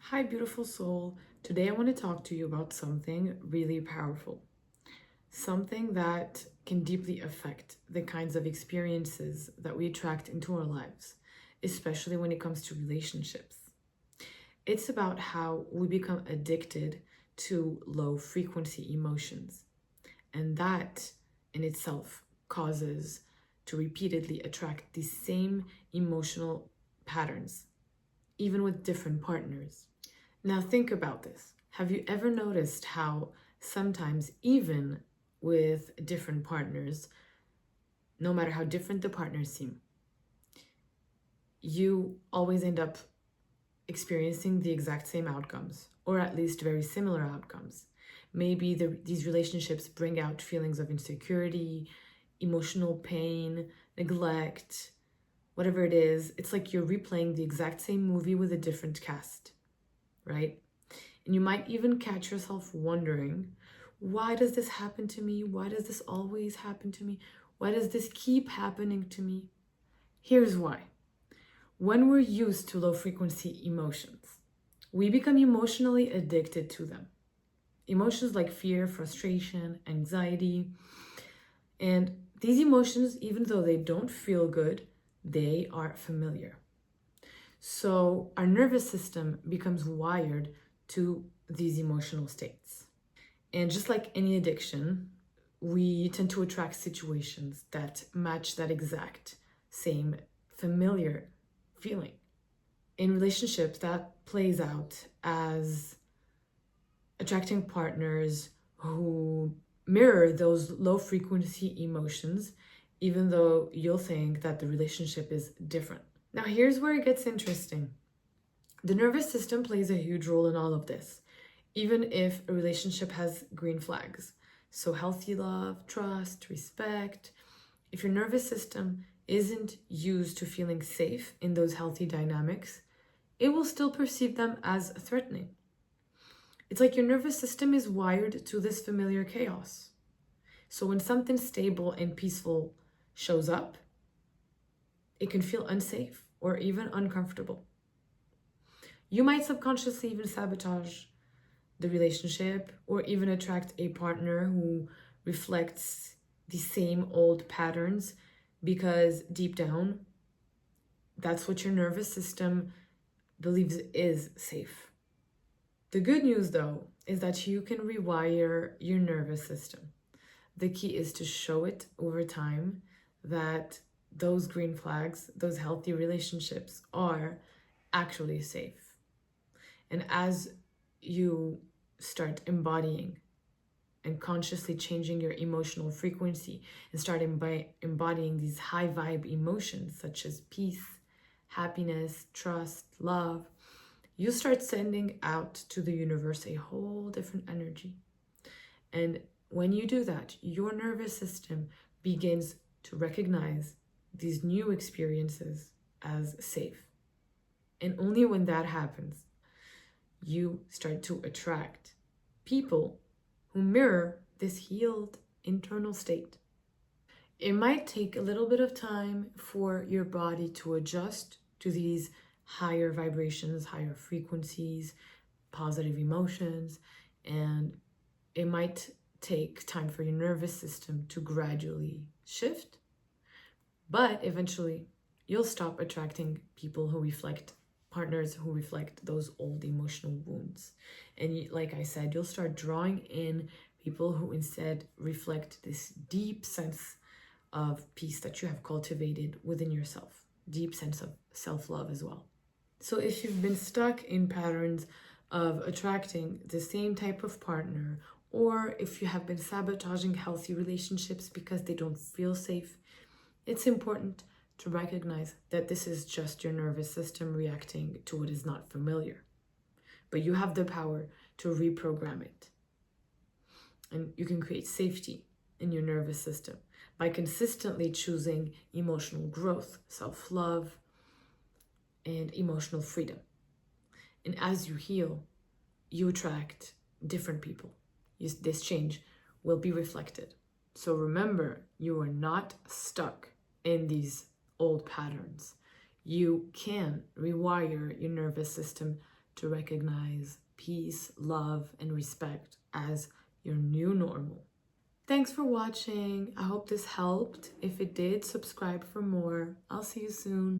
Hi, beautiful soul. Today I want to talk to you about something really powerful, something that can deeply affect the kinds of experiences that we attract into our lives, especially when it comes to relationships. It's about how we become addicted to low frequency emotions, and that in itself causes to repeatedly attract the same emotional patterns, even with different partners. Now, think about this. Have you ever noticed how sometimes, even with different partners, no matter how different the partners seem, you always end up experiencing the exact same outcomes, or at least very similar outcomes? Maybe these relationships bring out feelings of insecurity, emotional pain, neglect, whatever it is. It's like you're replaying the exact same movie with a different cast, right? And you might even catch yourself wondering, why does this happen to me? Why does this always happen to me? Why does this keep happening to me? Here's why. When we're used to low frequency emotions, we become emotionally addicted to them. Emotions like fear, frustration, anxiety. And these emotions, even though they don't feel good, they are familiar. So our nervous system becomes wired to these emotional states. And just like any addiction, we tend to attract situations that match that exact same familiar feeling. In relationships, that plays out as attracting partners who mirror those low frequency emotions, even though you'll think that the relationship is different. Now, here's where it gets interesting. The nervous system plays a huge role in all of this, even if a relationship has green flags. So, healthy love, trust, respect. If your nervous system isn't used to feeling safe in those healthy dynamics, it will still perceive them as threatening. It's like your nervous system is wired to this familiar chaos. So, when something stable and peaceful shows up, it can feel unsafe or even uncomfortable. You might subconsciously even sabotage the relationship or even attract a partner who reflects the same old patterns because deep down, that's what your nervous system believes is safe. The good news, though, is that you can rewire your nervous system. The key is to show it over time that those green flags, those healthy relationships are actually safe. And as you start embodying and consciously changing your emotional frequency and starting by embodying these high vibe emotions such as peace, happiness, trust, love, you start sending out to the universe a whole different energy. And when you do that, your nervous system begins to recognize these new experiences as safe. And only when that happens, you start to attract people who mirror this healed internal state. It might take a little bit of time for your body to adjust to these higher vibrations, higher frequencies, positive emotions, and it might take time for your nervous system to gradually shift, but eventually you'll stop attracting people who reflect partners who reflect those old emotional wounds. And like I said, you'll start drawing in people who instead reflect this deep sense of peace that you have cultivated within yourself, deep sense of self-love as well. So if you've been stuck in patterns of attracting the same type of partner, or if you have been sabotaging healthy relationships because they don't feel safe, it's important to recognize that this is just your nervous system reacting to what is not familiar. But you have the power to reprogram it. And you can create safety in your nervous system by consistently choosing emotional growth, self-love, and emotional freedom. And as you heal, you attract different people. This change will be reflected. So remember, you are not stuck in these old patterns. You can rewire your nervous system to recognize peace, love, and respect as your new normal. Thanks for watching. I hope this helped. If it did, subscribe for more. I'll see you soon.